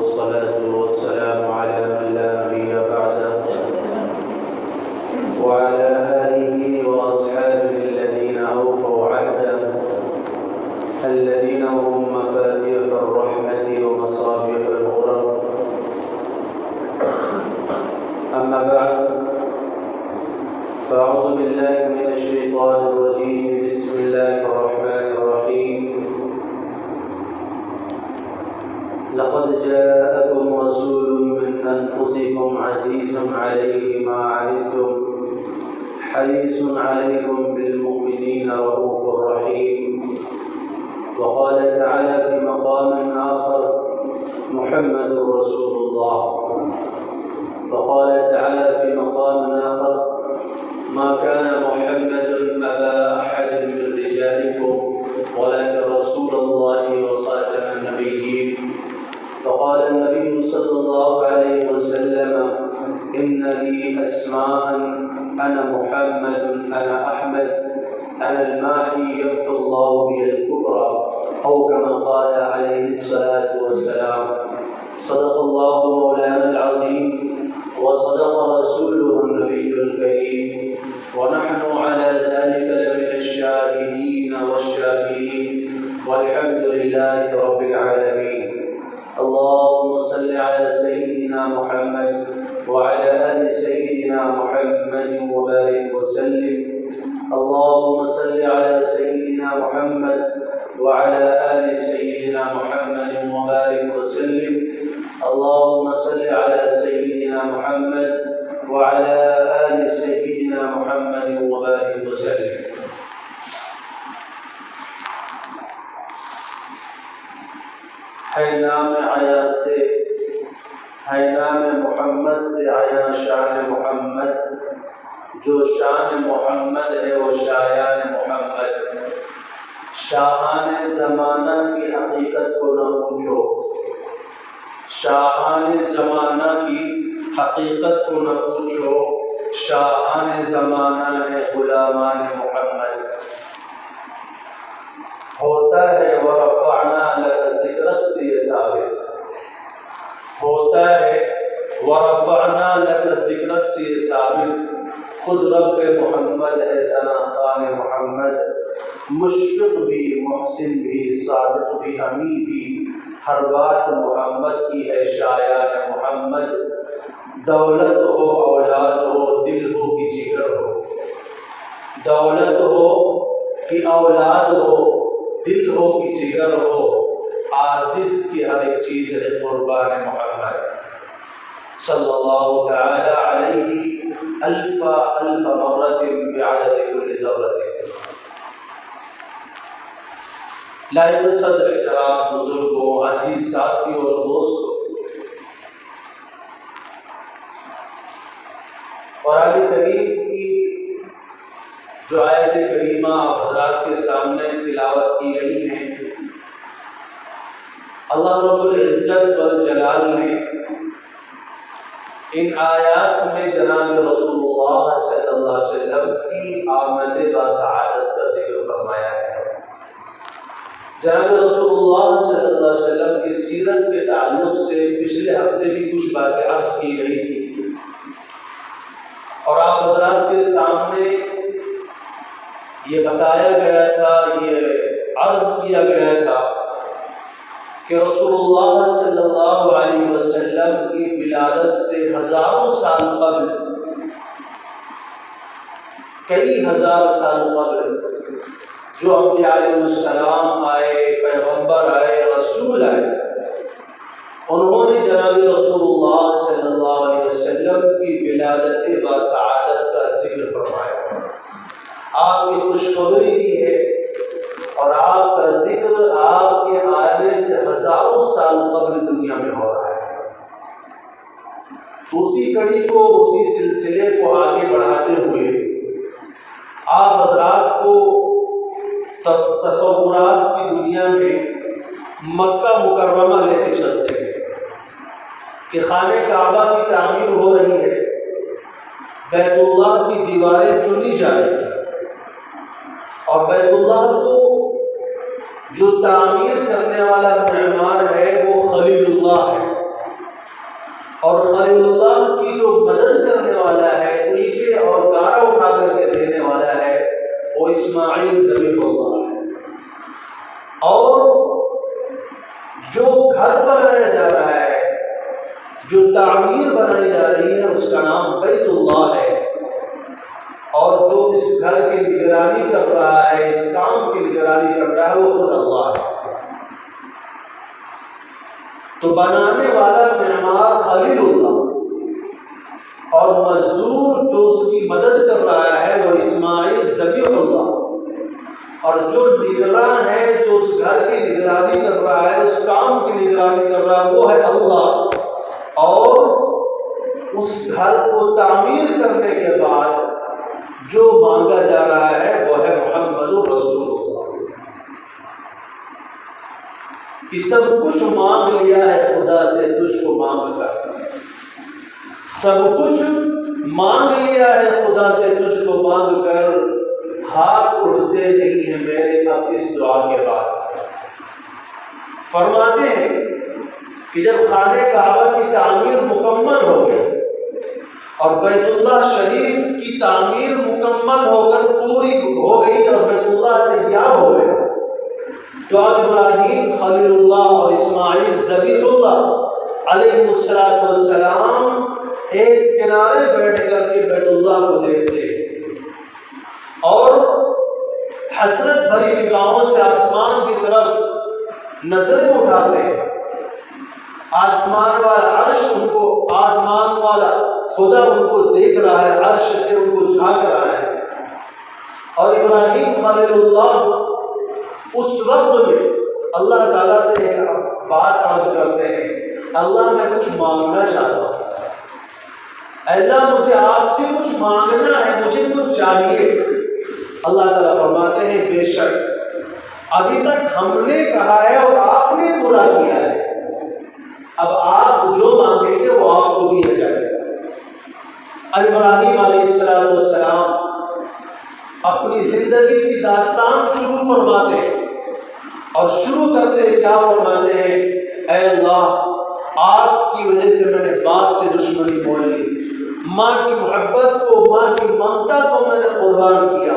والصلاة والسلام على من لا نبي بعده وعلى آله وأصحابه الذين أوفوا عهده الذين هم مفاتيح الرحمة ومصابيح الغرر. أما بعد، فأعوذ بالله من الشيطان الرجيم. بسم الله الرحمن الرحيم. لقد جاءكم رسول من أنفسكم عزيز عليه ما عنتم حريص عليكم بالمؤمنين رؤوف رحيم. وقال تعالى في مقام آخر: محمد رسول الله. وقال تعالى في مقام آخر: ما كان محمد أبا أحد من رجالكم ولكن رسول الله وخاتم النبيين. فقال النبي صلى الله عليه وسلم: إن لي أسماء، أنا محمد، أنا أحمد، أنا الماحي يمحو الله بي الكفر، أو كما قال عليه الصلاة والسلام. صدق الله مولانا العظيم وصدق رسوله النبي الكريم، ونحن على ذلك لمن الشاهدين والشاكرين، والحمد لله رب العالمين. اللهم صل على سيدنا محمد وعلى آل سيدنا محمد وبارك وسلم. اللهم صل على سيدنا محمد وعلى آل سيدنا محمد وبارك وسلم. اللهم صل على سيدنا محمد وعلى آل سيدنا محمد وبارك وسلم. ہے نام عیا سے، ہے نام محمد سے عیا شان محمد. جو شان محمد ہے وہ شایان محمد. شاہان زمانہ کی حقیقت کو نہ پوچھو، شاہان زمانہ کی حقیقت کو نہ پوچھو. شاہان زمانہ ہے غلامان محمد. ہوتا ہے ورفعنا لک ذکرک سے یہ ثابت، ہوتا ہے ورفعنا لک ذکرک سے یہ ثابت. خود رب محمد ہے ثنا خوان محمد. مشفق بھی، محسن بھی، صادق بھی، حمید بھی، ہر بات محمد کی ہے شایان محمد. دولت ہو، اولاد ہو، دل ہو کہ جگر ہو، دولت ہو کہ اولاد ہو، دل ہو کہ جگر ہو، عزیز کی ہر ایک چیز ہے قربان محمد صلی اللہ تعالی علیہ الف الف مرت بعدد کل ذرۃ. لائق صدر احترام بزرگوں، عزیز ساتھیوں اور دوستوں، قرآن کریم کی جو آیت کریمہ آپ حضرات کے سامنے تلاوت کی گئی ہیں، اللہ رب العزت والجلال نے ان آیات میں جناب رسول اللہ صلی اللہ علیہ وسلم کی آمد بسعادت کا ذکر فرمایا ہے. جناب رسول اللہ صلی اللہ علیہ وسلم کی سیرت کے تعلق سے پچھلے ہفتے بھی کچھ باتیں عرض کی گئی تھی، اور آپ حضرات کے سامنے یہ بتایا گیا تھا، یہ عرض کیا گیا تھا کہ رسول اللہ صلی اللہ علیہ وسلم کی ولادت سے ہزاروں سال قبل، کئی ہزار سال قبل جو انبیاء علیہ السلام آئے، پیغمبر آئے، رسول آئے، انہوں نے جناب رسول اللہ صلی اللہ علیہ وسلم کی ولادت بسعادت کا ذکر فرمایا، آپ کی خوشخبری دی ہے، اور آپ کا ذکر آپ کے آنے سے ہزاروں سال قبل دنیا میں ہو رہا ہے. اسی کڑی کو، اسی سلسلے کو آگے بڑھاتے ہوئے آپ حضرات کو تصورات کی دنیا میں مکہ مکرمہ لے کے چلتے ہیں کہ خانہ کعبہ کی تعمیر ہو رہی ہے، بیت اللہ کی دیواریں چنی جا رہی ہیں، اور بیت اللہ کو جو تعمیر کرنے والا معمار ہے وہ خلیل اللہ ہے. اور خلیل اللہ کی جو مدد کرنے والا ہے، اینٹیں اور گارا اٹھا کر کے دینے والا ہے، وہ اسماعیل ذبیح اللہ ہے۔ اور جو گھر بنایا جا رہا ہے، جو تعمیر بنائی جا رہی ہے، اس کا نام بیت اللہ ہے، اور جو اس گھر کی نگرانی کر رہا ہے، اس کام کی نگرانی کر رہا ہے، وہ خود اللہ ہے۔ تو بنانے والا معمار خلیل اللہ، اور مزدور جو اس کی مدد کر رہا ہے وہ اسماعیل ذبیح اللہ، اور جو نگراں ہے، جو اس گھر کی نگرانی کر رہا ہے، اس کام کی نگرانی کر رہا ہے، وہ ہے اللہ۔ اور اس گھر کو تعمیر کرنے کے بعد جو مانگا جا رہا ہے وہ ہے محمد رسول اللہ، کہ سب کچھ مانگ لیا ہے خدا سے تجھ کو مانگ کر، سب کچھ مانگ لیا ہے خدا سے تجھ کو مانگ کر، ہاتھ اٹھتے نہیں ہیں میرے اب اس دعا کے بعد۔ فرماتے ہیں کہ جب خانہ کعبہ کی تعمیر مکمل ہو گئی اور بیت اللہ شریف کی تعمیر مکمل ہو کر پوری ہو گئی اور بیت اللہ تیار ہو گیا، تو اب ابراہیم خلیل اللہ اور اسماعیل ذبیح اللہ علیہ السلام ایک کنارے بیٹھ کر کے بیت اللہ کو دیکھتے اور حسرت بھری نگاہوں سے آسمان کی طرف نظریں اٹھاتے ہیں۔ آسمان والا عرش ان کو، آسمان والا خدا ان کو دیکھ رہا ہے، عرش سے ان کو جھانک رہا ہے۔ اور ابراہیم خلیل اللہ اس وقت میں اللہ تعالیٰ سے ایک بات عرض کرتے ہیں، اللہ میں کچھ مانگنا چاہتا ہوں، اللہ مجھے آپ سے کچھ مانگنا ہے، مجھے کچھ چاہیے۔ اللہ تعالیٰ فرماتے ہیں بے شک ابھی تک ہم نے کہا ہے اور آپ نے پورا کیا ہے، اب آپ جو مانگیں گے وہ آپ کو دیا جائے گا۔ ابراہیم علیہ السلام اپنی زندگی کی داستان شروع فرماتے ہیں، اور شروع کرتے ہیں کیا فرماتے ہیں، اے اللہ آپ کی وجہ سے میں نے باپ سے دشمنی مول لی، ماں کی محبت کو، ماں کی ممتا کو میں نے قربان کیا،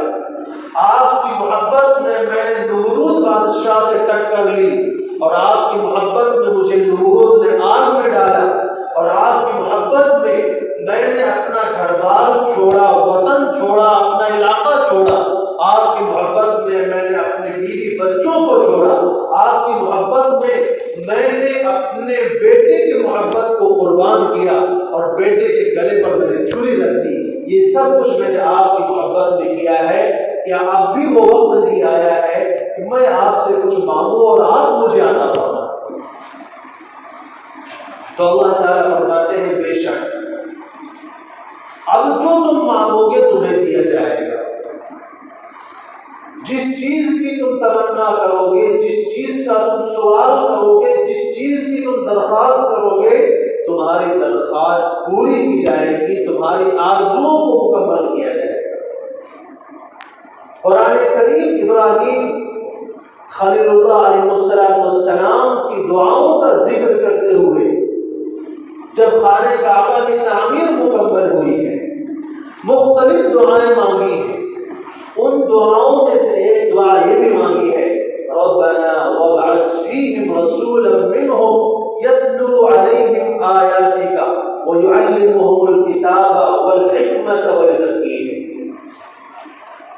آپ کی محبت میں نے نمرود بادشاہ سے ٹکر لی، اور آپ کی محبت میں مجھے نمرود نے آگ میں ڈالا، اور آپ کی محبت میں نے اپنا گھر بار چھوڑا، وطن چھوڑا، اپنا علاقہ چھوڑا، آپ کی محبت میں نے اپنے بیوی بچوں کو چھوڑا، آپ کی محبت میں نے اپنے بیٹے کی محبت کو قربان کیا، اور بیٹے کے گلے پر میں نے چھری رکھ دی، یہ سب کچھ میں نے آپ کی محبت میں کیا ہے، کیا اب بھی وہ وقت نہیں آیا ہے کہ میں آپ سے کچھ مانگوں اور آپ مجھے عطا فرمائیں؟ تو اللہ تعالیٰ فرماتے ہیں بے شک اب جو تم مانگو گے تمہیں دیا جائے گا، جس چیز کی تم تمنا کرو گے، جس چیز کا تم سوال کرو گے، جس چیز کی تم درخواست کرو گے، تمہاری درخواست پوری کی جائے گی، تمہاری آرزوؤں کو مکمل کیا جائے گا۔ قرآن کریم ابراہیم خلیل اللہ علیہ السلام کی دعاؤں کا ذکر کرتے ہوئے جب خانہ کعبہ کی تعمیر مکمل ہوئی ہے، مختلف دعائیں مانگی ہیں، ان دعاؤں میں سے ایک دعا یہ بھی مانگی ہے، ربنا وابعث فیہم رسولا منہم یتلو علیہم آیاتک ویعلمہم الکتاب والحکمت ویزکیہم۔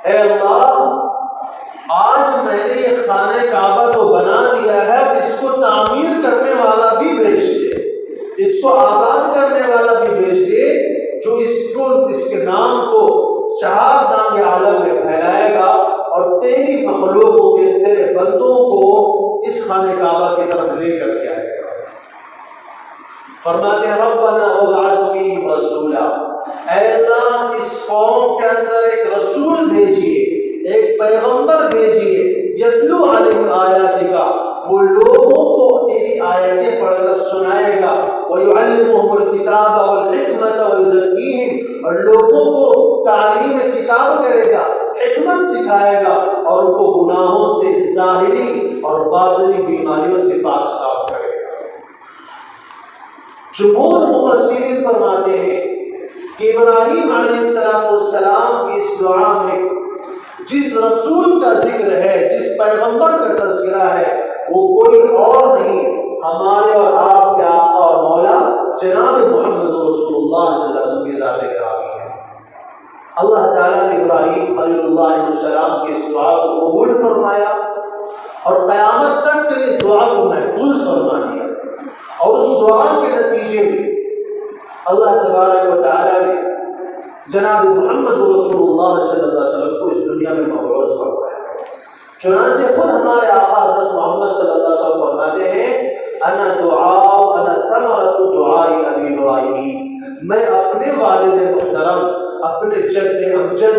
اے اللہ آج میں نے یہ خانہ کعبہ کو بنا دیا ہے، اب اس کو تعمیر کرنے والا بھی بھیج دے، اس کو آباد کرنے والا بھی بھیج دے، جو اس کے نام کو چار دانگ عالم میں پھیلائے گا، اور تیری مخلوقوں کے، تیرے بندوں کو اس خانہ کعبہ کی طرف لے کر کے آئے گا۔ فرماتے ہیں ربنا وابعث فیہم رسولا، اے اللہ اس قوم کے اندر ایک رسول بھیجیے، ایک پیغمبر بھیجیے، یتلو علیہم آیاتک، وہ لوگوں کو تیری آیتیں پڑھ کر سنائے گا، وَيُعَلِّمُهُمُ الْكِتَابَ وَالْحِكْمَةَ وَيُزَكِّيهِمْ، اور لوگوں کو تعلیم کتاب کرے گا، حکمت سکھائے گا، اور ان کو گناہوں سے، ظاہری اور باطنی بیماریوں سے پاک صاف کرے گا۔ جمہور مفسرین فرماتے ہیں کہ ابراہیم علیہ السلام کی اس دعا میں جس رسول کا ذکر ہے، جس پیغمبر کا تذکرہ ہے، وہ کوئی اور نہیں، ہمارے اور آپ کے آقا اور مولا جناب محمد رسول اللہ صلی اللہ علیہ وسلم کی ذات گرامی ہے۔ اللہ تعالیٰ نے ابراہیم خلیل اللہ علیہ السلام کی اس دعا کو قبول فرمایا اور قیامت تک کے اس دعا کو محفوظ فرما دیا، اور اس دعا کے نتیجے میں اللہ تبارک و تعالیٰ نے جناب محمد رسول اللہ صلی اللہ علیہ وسلم کو اس دنیا میں مبعوث فرمایا۔ چنانچہ خود ہمارے آقا حضرت محمد صلی اللہ علیہ وسلم فرماتے ہیں انا ثمرۃ دعاء ابی ابراہیم، میں اپنے والد محترم، اپنے جد امجد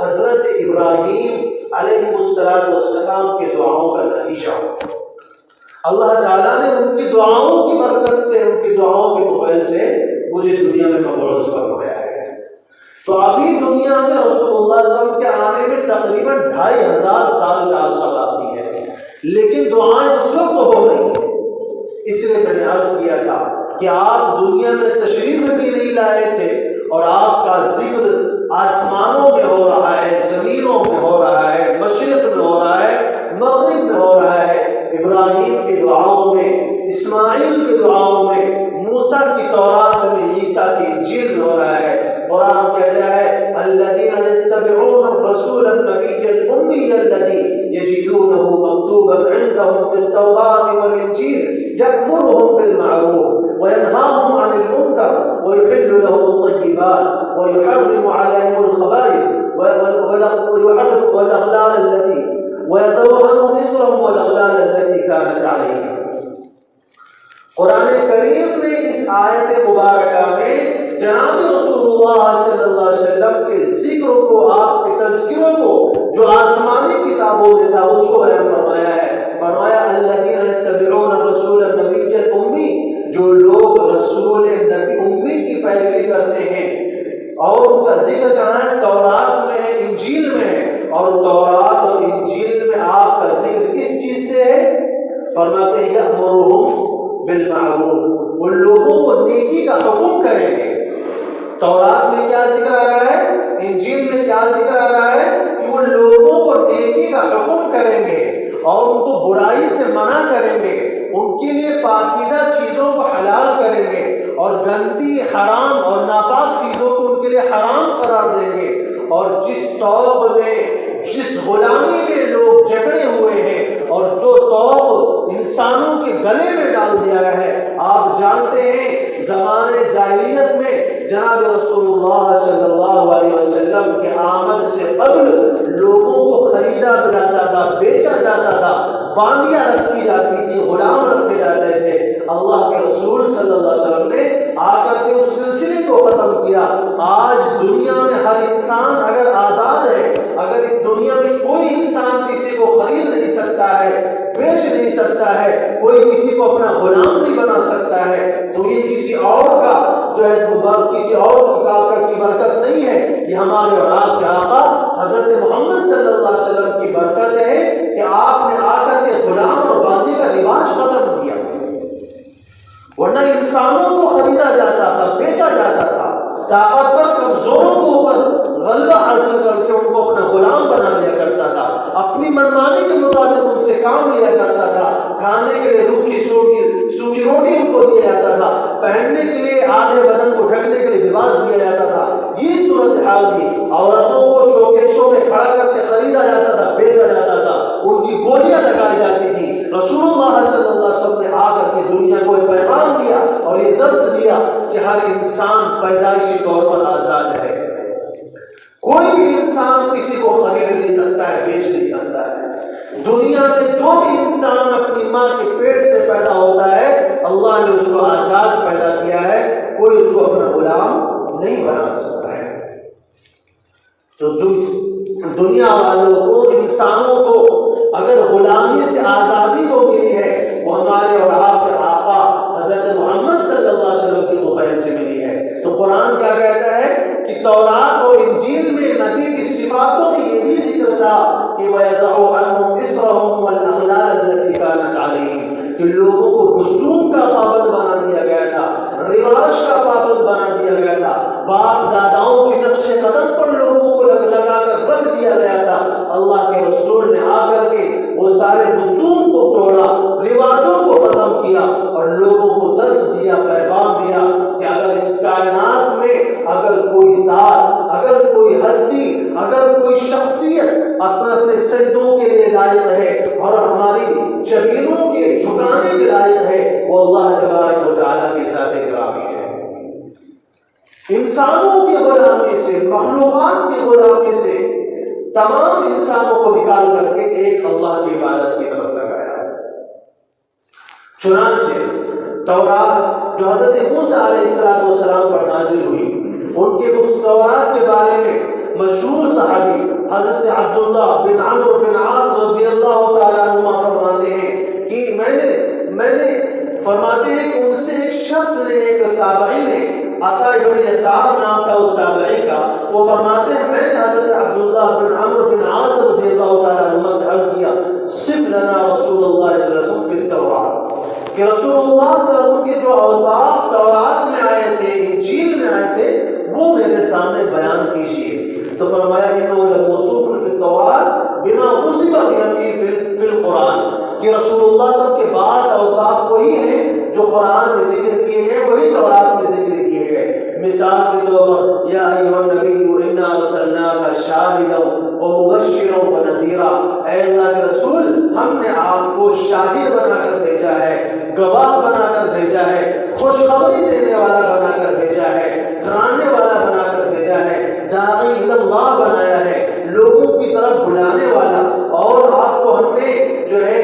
حضرت ابراہیم علیہ السلام کے دعاؤں کا نتیجہ ہوں۔ اللہ تعالیٰ نے ان کی دعاؤں کی برکت سے، ان کی دعاؤں کے فضل سے مجھے دنیا میں مبعوث فرمایا ہے۔ تو ابھی دنیا میں رسول اللہ صلی اللہ علیہ وسلم کے آنے میں تقریباً 2500 سال کا عرصہ باقی ہے، لیکن دعائیں اس وقت ہو رہی ہیں۔ اس لیے میں نے عرض کیا تھا کہ آپ دنیا میں تشریف بھی نہیں لائے تھے اور آپ کا ذکر آسمانوں میں ہو رہا ہے، زمینوں میں ہو رہا ہے، مشرق میں ہو رہا ہے، مغرب میں ہو رہا ہے۔ ابراہیم کی دعاؤں میں، اسماعیل کی دعاؤں میں، موسیٰ کی تورات میں، عیسیٰ کی انجیل میں ہو رہا ہے۔ قرآن کہتا ہے الذین یتبعون الرسول النبی الامی الذی یجدونہ مکتوبا عندهم فی التوراۃ والانجیل یأمرهم بالمعروف وینہاهم عن المنکر ویحل لهم الطیبات ویحرم علیہم الخبائث والاغلال التي ويضع عنهم إصرهم والأغلال التي كانت عليهم۔ قرآن کریم نے اس آیت مبارکہ میں جناب رسول اللہ صلی اللہ علیہ وسلم کے ذکر کو، آپ کے تذکروں کو جو آسمانی کتابوں میں تھا اس کو بیان فرمایا ہے۔ فرمایا الذین یتبعون الرسول النبی الامی، جو لوگ رسول نبی امی کی پیروی کرتے ہیں، اور ان کا ذکر کہاں ہے؟ تورات میں ہے، انجیل میں ہے، اور تورات اور انجیل میں آپ کا ذکر کس چیز سے ہے؟ فرماتے ہیں یأمرهم بالمعروف، وہ لوگوں کو نیکی کا حکم کریں گے۔ تورات میں کیا ذکر آ رہا ہے؟ انجیل میں کیا ذکر آ رہا ہے؟ کہ وہ لوگوں کو نیکی کا حکم کریں گے اور ان کو برائی سے منع کریں گے، ان کے لیے پاکیزہ چیزوں کو حلال کریں گے اور گندی، حرام اور ناپاک چیزوں کو ان کے لیے حرام قرار دیں گے۔ اور جس توق میں، جس غلامی میں لوگ جکڑے ہوئے ہیں اور جو توق انسانوں کے گلے میں ڈال دیا گیا ہے، آپ جانتے ہیں زمانے جاہلیت میں جناب رسول اللہ صلی اللہ علیہ وسلم کے آمد سے قبل لوگوں کو خریدا جاتا تھا، بیچا جاتا تھا، باندیاں رکھی جاتی تھی، غلام رکھے جاتے تھے۔ اللہ کے رسول صلی اللہ علیہ وسلم نے آ کر کے اس سلسلے کو ختم کیا۔ آج دنیا میں ہر انسان اگر آزاد ہے، اگر اس دنیا میں کوئی انسان کسی کو خرید نہیں سکتا ہے، بیچ نہیں سکتا ہے، کوئی کسی کو اپنا غلام نہیں بنا سکتا ہے، تو یہ کسی اور کا جو ہے کسی اور کی برکت نہیں ہے، یہ ہمارے اور آپ کے آقا حضرت محمد صلی اللہ علیہ وسلم کی برکت ہے کہ آپ نے آ کر کے غلام اور باندی کا رواج ختم کیا۔ ورنہ انسانوں کو خریدا جاتا تھا، بیچا جاتا تھا، طاقتور کمزوروں کے اوپر غلبہ حاصل کر کے ان کو اپنا غلام بنا لیا کرتا تھا، اپنی منمانی کے مطابق ان سے کام لیا کرتا تھا، کھانے کے لیے سوکھی روٹی ان کو دیا جاتا تھا، پہننے کے لیے آدھے بدن کو ڈھکنے کے لیے لباس دیا جاتا تھا۔ یہ صورتحال تھی۔ عورتوں کو شوکیسوں میں کھڑا کر کے خریدا جاتا تھا، بیچا جاتا تھا، ان کی بولیاں لگائی جاتی تھی۔ رسول اللہ صلی اللہ علیہ وسلم نے آ کر کے دنیا کو ایک پیغام دیا اور یہ درس دیا کہ ہر انسان پیدائشی طور پر آزاد ہے، کوئی بھی انسان کسی کو خرید نہیں سکتا ہے، بیچ نہیں سکتا ہے۔ دنیا میں جو بھی انسان اپنی ماں کے پیٹ سے پیدا ہوتا ہے، اللہ نے اس کو آزاد پیدا کیا ہے، کوئی اس کو اپنا غلام نہیں بنا سکتا ہے۔ تو دنیا والوں کو، انسانوں کو اگر غلامی سے آزادی کو ملی ہے، وہ ہمارے اور آپ کے آقا حضرت محمد صلی اللہ علیہ وسلم کے مقام سے ملی ہے۔ تو قرآن کیا کہتا ہے کہ تورات اور انجیل میں نبی کی صفاتوں میں یہ بھی ذکر تھا کہ وَيَضَعُ عَنْهُمْ إِصْرَهُمْ وَالْأَغْلَالَ الَّتِي كَانَتْ عَلَيْهِمْ، کہ لوگوں کو رسوم کا پابند بنا دیا گیا تھا، انسانوں کی غلامی سے، مخلوقات کی غلامی سے تمام انسانوں کو نکال کر کے ایک اللہ کی عبادت کی طرف لگایا۔ چنانچہ تورات جو حضرت موسیٰ علیہ السلام پر نازل ہوئی، ان کے اس تورات کے بارے میں مشہور صحابی حضرت عبداللہ بن عمرو بن عاص رضی اللہ تعالیٰ عنہ فرماتے ہیں کہ میں نے فرماتے ہیں کہ ان سے ایک شخص نے، ایک تابعی نے، عطا بن یسار نام تھا اس تابعی کا، وہ فرماتے ہیں میں نے حضرت عبداللہ بن عمرو بن عاص رضی اللہ تعالیٰ عنہ سے عرض کیا صف لنا رسول اللہ صلی اللہ علیہ وسلم فی التوراۃ، کہ رسول اللہ صلی اللہ علیہ وسلم کے جو اوصاف تورات میں آئے تھے، انجیل میں آئے تھے، وہ میرے سامنے بیان کیجیے۔ تو فرمایا انه لموصوف فی التوراۃ بما وصف به فی القرآن، کہ رسول اللہ صلی اللہ علیہ وسلم کے بعض اوصاف وہی ہیں جو قرآن میں ذکر کیے گئے، وہی تورات میں ذکر کیے گئے۔ مثال کے طور پر یا ایھا النبی انا ارسلناک شاہدا ومبشرا ونذیرا، اے اللہ کے رسول ہم نے آپ کو شاہد بنا کر بھیجا ہے، گواہ بنا کر بھیجا ہے، خوشخبری دینے والا بنا کر بھیجا ہے، ڈرانے والا بنا کر بھیجا ہے، داعی الی اللہ بنایا ہے، لوگوں کی طرف بلانے والا، اور آپ کو ہم نے جو ہے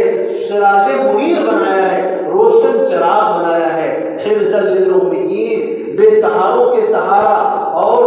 سراج منیر بنایا ہے، روشن چراغ بنایا ہے، حرزا للامین، بے سہاروں کے سہارا، اور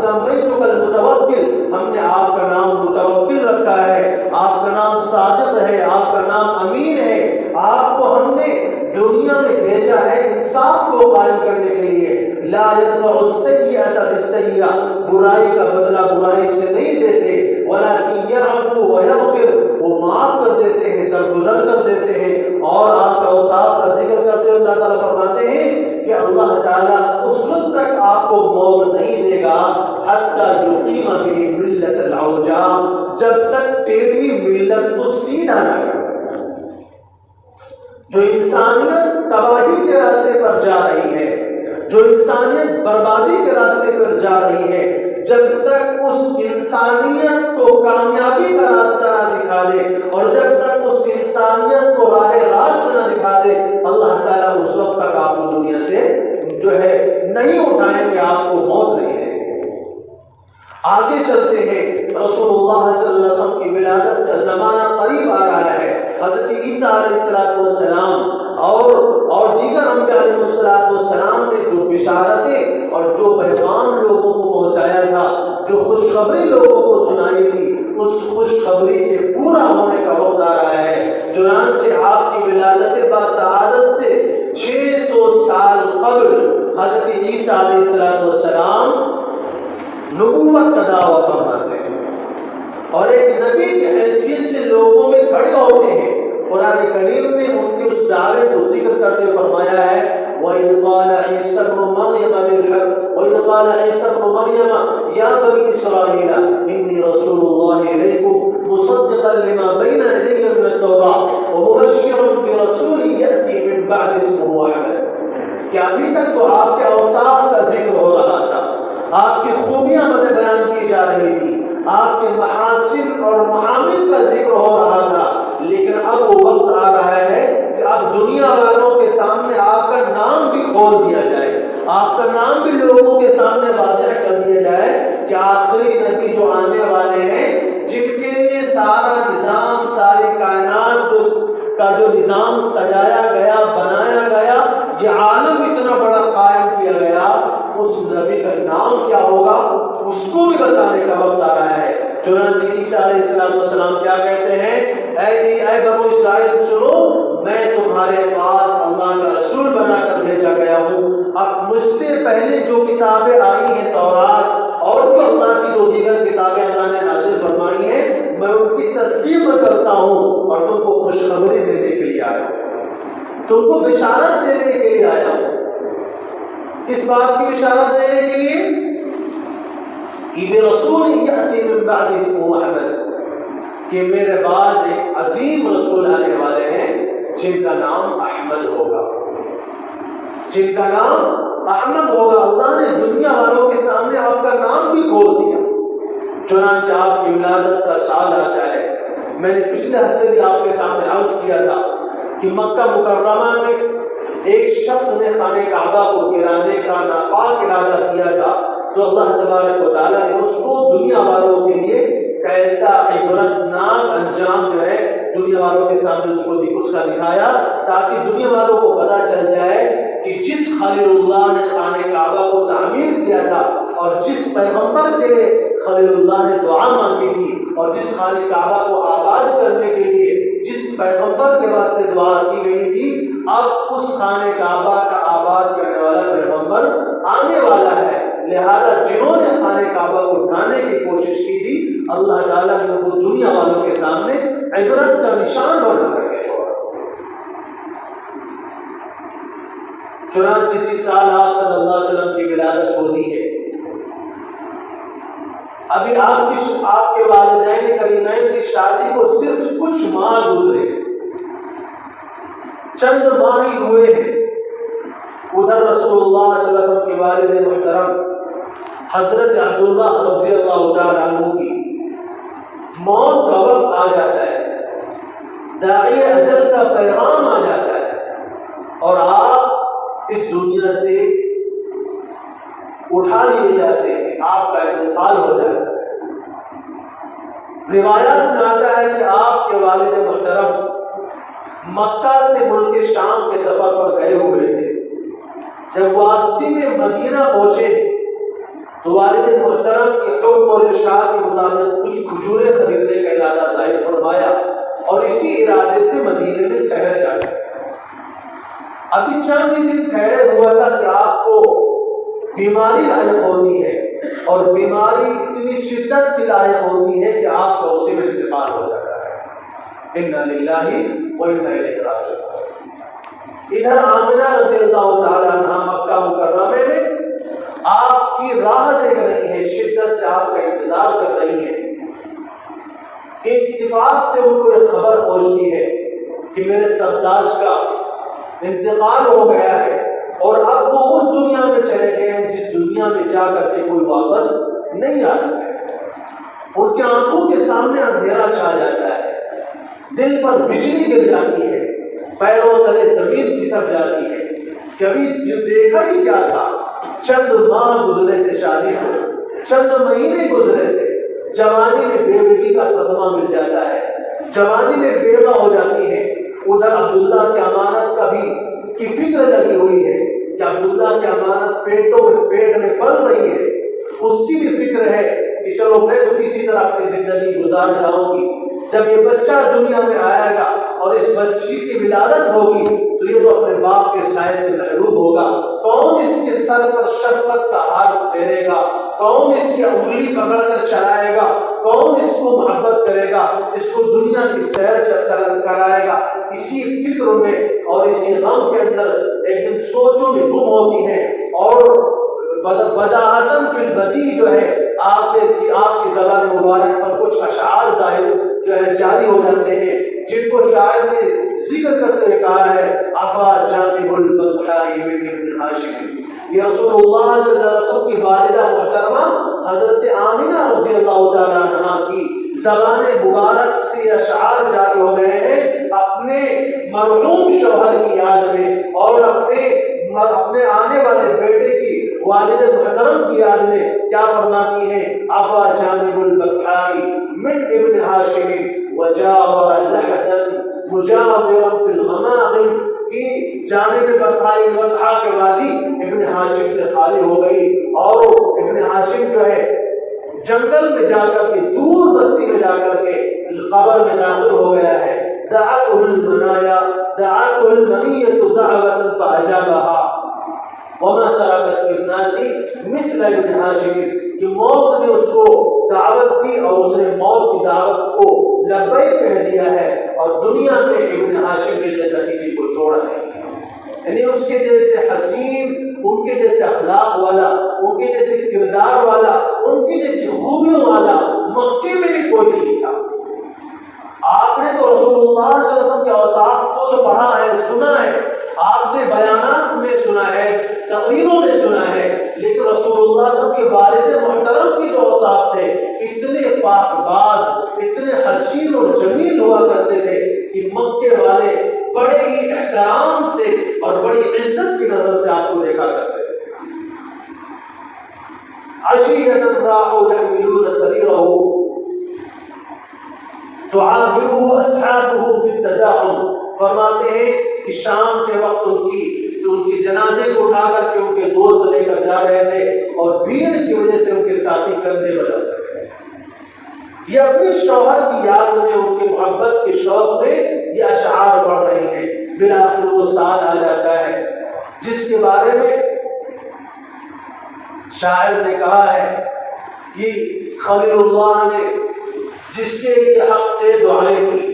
سمیتک المتوکل، ہم نے آپ کا نام متوکل رکھا ہے، آپ کا نام صادق ہے، آپ کا نام امین ہے، آپ کو ہم نے دنیا میں بھیجا ہے انصاف کو قائم کرنے کے لیے، لا يدفع السیئۃ بالسیئۃ، برائی کا بدلہ برائی سے نہیں دیتے، ولکن یعفو ویغفر، وہ معاف کر دیتے ہیں، درگزر کر دیتے ہیں۔ اور آپ کا اوصاف کا ذکر کرتے ہوئے اللہ تعالیٰ فرماتے ہیں کہ اللہ تعالیٰ اس وقت تک آپ کو موت نہیں دے گا حتی یقیم بہ ملت العوجاء، جب تک تیری ملت کو سیدھا نہ کر۔ جو انسانیت تباہی کے راستے پر جا رہی ہے، جو انسانیت بربادی کے راستے پر جا رہی ہے، جب تک اس انسانیت کو کامیابی کا راستہ نہ دکھا دے، اور جب تک اس انسانیت کو راہ راست نہ دکھا دے، اللہ تعالیٰ اس وقت تک آپ کو دنیا سے جو ہے نہیں اٹھائیں گے، آپ کو موت نہیں دیں گے۔ آگے چلتے ہیں، رسول اللہ صلی اللہ علیہ وسلم کی ولادت کا زمانہ قریب آ رہا ہے۔ حضرت عیسیٰ علیہ السلام اور دیگر انبیاء علیہ السلام نے جو بشارتیں اور جو پیغام لوگوں کو پہنچایا تھا، جو خوشخبری لوگوں کو سنائی تھی، اس خوشخبری کے پورا ہونے کا وقت آ رہا ہے۔ چنانچہ آپ کی ولادت باسعادت سے 600 سال قبل حضرت عیسیٰ علیہ السلام نبوت کا دعویٰ فرماتے ہیں، اور ایک نبی کی حیثیت سے لوگوں میں کھڑے ہوتے ہیں۔ قرآن کریم نے ان کے اس دعوے کو ذکر کرتے ہوئے فرمایا ہے وَإِذْ قَالَ عِيسَى ابْنُ مَرْيَمَ لِلْحَقِّ وَإِذْ قَالَ عِيسَى ابْنُ مَرْيَمَ يَا بَنِي إِسْرَائِيلَ إِنِّي رَسُولُ اللَّهِ إِلَيْكُمْ مُصَدِّقًا لِمَا بَيْنَ يَدَيَّ مِنَ التَّوْرَاةِ وَمُبَشِّرًا بِرَسُولٍ يَأْتِي مِن بَعْدِي اسْمُهُ أَحْمَدُ، کہ ابھی تک تو آپ کے اوصاف کا ذکر ہو رہا تھا، آپ کی خوبیاں بیان کی جا رہی تھی، آپ کے محاسن اور معامل کا ذکر ہو رہا تھا، لیکن اب وہ وقت آ رہا ہے کہ اب دنیا والوں کے سامنے آپ کا نام بھی کھول دیا جائے، آپ کا نام بھی لوگوں کے سامنے واضح کر دیا جائے کہ آخری نبی جو آنے والے ہیں، جن کے لیے سارا نظام، ساری کائنات کا جو نظام سجایا گیا، بنایا گیا، یہ عالم اتنا بڑا قائم کیا گیا، اس نبی کا نام کیا ہوگا اس کو بھی بتانے کا وقت آ رہا ہے۔ چنانچہ عیسیٰ علیہ السلام کیا کہتے ہیں، اے بنو اسرائیل سنو، میں تمہارے پاس اللہ کا رسول بنا کر بھیجا گیا ہوں، اب مجھ سے پہلے جو کتابیں آئی ہیں تورات اور جو اللہ کی جو دیگر کتابیں اللہ نے نازل فرمائی ہیں، میں ان کی تصدیق کرتا ہوں اور تم کو خوشخبری دینے کے لیے آیا ہوں، تم کو بشارت دینے کے لیے آیا ہوں۔ کس بات کی بشارت دینے کے لیے؟ کہ برسول یأتی من بعد اسمہ احمد، کہ میرے بعد ایک عظیم رسول آنے والے ہیں جن کا نام احمد ہوگا، جن کا نام احمد ہوگا۔ اللہ نے دنیا والوں کے سامنے آپ کا نام بھی کھول دیا۔ چنانچہ آپ کی ولادت کا سال آتا ہے۔ میں نے پچھلے ہفتے بھی آپ کے سامنے عرض کیا تھا کہ مکہ مکرمہ میں ایک شخص نے خانہ کعبہ کو گرانے کا ناپاک ارادہ کیا تھا تو اللہ تبارک و تعالیٰ نے اس کو دنیا والوں کے لیے کیسا عبرتناک انجام جو ہے دنیا والوں کے سامنے اس کا دکھایا، تاکہ دنیا والوں کو پتہ چل جائے کہ جس خلیل اللہ نے خانہ کعبہ کو تعمیر کیا تھا اور جس پیغمبر کے لیے خلیل اللہ نے دعا مانگی تھی اور جس خانہ کعبہ کو آباد کرنے کے لیے جس پیغمبر کے واسطے دعا کی گئی تھی، اب اس خانہ کعبہ کا آباد کرنے والا پیغمبر آنے والا ہے۔ لہذا جنہوں نے خانہ کعبہ کو ڈھانے کی کوشش کی تھی، اللہ تعالیٰ نے ان کو دنیا والوں کے سامنے عبرت کا نشان بنا کر کے چھوڑا۔ چنانچہ جس سال آپ صلی اللہ علیہ وسلم کی ولادت ہوتی ہے، ابھی آپ کے والدین کریمین کی شادی کو صرف کچھ ماہ گزرے، چند ماہ ہی ہوئے ہیں، ادھر رسول اللہ صلی اللہ علیہ وسلم کے والد محترم حضرت عبداللہ رضی اللہ تعالیٰ عنہ کی موت کا وقت آ جاتا ہے، داعی اجل کا پیغام آ جاتا ہے اور آپ اس دنیا سے اٹھا لیے جاتے ہیں، آپ کا انتقال ہو جاتا ہے۔ روایات میں آتا ہے کہ آپ کے والد محترم مکہ سے ملک شام کے سفر پر گئے ہوئے تھے، جب واپسی میں مدینہ پہنچے تو والد محترم کے حکم اور ارشاد کے مطابق کچھ کھجوریں خریدنے کا ارادہ ظاہر فرمایا اور اسی ارادے سے مدینے میں ٹھہر جاتے۔ ابھی چند ہی دن ٹھہرے ہوا تھا کہ آپ کو بیماری لاحق ہوتی ہے اور بیماری اتنی شدت کی لاحق ہوتی ہے کہ آپ کا اسی میں انتقال ہو جاتا ہے۔ انا للہ و انا الیہ راجعون۔ ادھر آمنہ رضی اللہ تعالیٰ عنہا مکہ مکرمہ میں آپ کی راہ دیکھ رہی ہے، شدت سے آپ کا انتظار کر رہی ہے کہ اتفاق سے ان کو یہ خبر پہنچتی ہے کہ میرے سرداج کا انتقال ہو گیا ہے اور اب وہ اس دنیا میں چلے گئے ہیں جس دنیا میں جا کر کے کوئی واپس نہیں آتا ہے۔ ان کی آنکھوں کے سامنے اندھیرا چھا جاتا ہے، دل پر بجلی گر جاتی ہے، پیروں تلے زمین پھسل جاتی ہے۔ کبھی دیکھا ہی کیا تھا، چند ماہ گزرے تھے شادی کو، چند مہینے گزرے تھے، جوانی میں بیوگی کا صدمہ مل جاتا ہے، جوانی میں بیوہ ہو جاتی ہے۔ ادھر عبداللہ کی امانت کی فکر لگی ہوئی ہے کہ عبداللہ کی امانت پیٹ میں پل رہی ہے، اس کی بھی فکر ہے کہ چلو میں تو کسی طرح اپنی زندگی گزار جاؤں گی، جب یہ بچہ دنیا میں آئے گا اور اس بچی کی ولادت ہوگی تو یہ تو اپنے باپ کے سائے سے محروم ہوگا، کون اس کے سر پر شفقت کا ہاتھ پھیرے گا، کون اس کی انگلی پکڑ کر چلائے گا، کون اس کو محبت کرے گا، اس کو دنیا کی سیر چلن کرائے گا۔ اسی فکر میں اور اسی غم کے اندر ایک دن سوچوں میں گم ہوتی ہیں اور بداعتن فی البدیع جو ہے آپ کی زبان مبارک پر کچھ اشعار ظاہر جو ہے جاری ہو جاتے ہیں، جن کو شاعر نے ذکر کرتے ہوئے کہا ہے عفا جانب البطحاء من ابن ہاشم۔ یہ رسول اللہ صلی اللہ علیہ وسلم کی والدہ محترمہ حضرت آمنہ رضی اللہ تعالیٰ عنہا کی زبان مبارک سے اشعار جاری ہو گئے ہیں اپنے مرحوم شوہر کی یاد میں اور اپنے آنے والے بیٹے کی والد محترم کی یاد میں کیا فرماتی ہیں؟ عفا جانب البطحاء من ابن ہاشم وجاور لحدا مجاورا فی الغماغم، کی جانب بطحاء کے وادی ابن ہاشم سے خالی ہو گئی اور ابن ہاشم جو ہے جنگل میں جا کر کے دور بستی میں جا کر کے قبر میں داخل ہو گیا ہے۔ دعته المنية دعوة فأجابها وما تركت في الناس مثل ابن ہاشم، کہ موت نے اس کو دعوت دی اور اس نے موت کی دعوت کو لبیک کہہ دیا ہے اور دنیا میں ابن ہاشم کے جیسا کسی کو چھوڑا نہیں، یعنی اس کے جیسے حسین، ان کے جیسے اخلاق والا، ان کے جیسے کردار والا، ان کی جیسی خوبیوں والا مکے میں بھی کوئی نہیں تھا۔ آپ نے تو رسول اللہ صلی اللہ علیہ وسلم کے اوصاف کو تو پڑھا ہے، سنا ہے، آپ نے بیانات میں سنا ہے، تقریروں میں سنا ہے، لیکن رسول اللہ صلی اللہ علیہ وسلم کے والد محترم کی جو اوصاف تھے اتنے پاک باز، اتنے حسین اور جمیل ہوا کرتے تھے کہ مکے والے بڑے ہی احترام سے اور بڑی عزت کی نظر سے آپ کو دیکھا کرتے تھے۔ عشیرۃ راحوا یحملون سریرہ تعابرہ اصحابہ فی التزاحم، فرماتے ہیں کہ شام کے وقت ان کی جنازے کو اٹھا کر کے ان کے دوست لے کر جا رہے تھے اور بھیڑ کی وجہ سے ان کے ساتھی کندھے بدل رہے تھے۔ یہ اپنے شوہر کی یاد میں، ان کے محبت کے شوق میں یہ اشعار پڑھ رہی ہیں۔ بالآخر وہ سال آ جاتا ہے جس کے بارے میں شاعر نے کہا ہے کہ خلیل اللہ نے جس کے لیے حق سے دعائیں کی،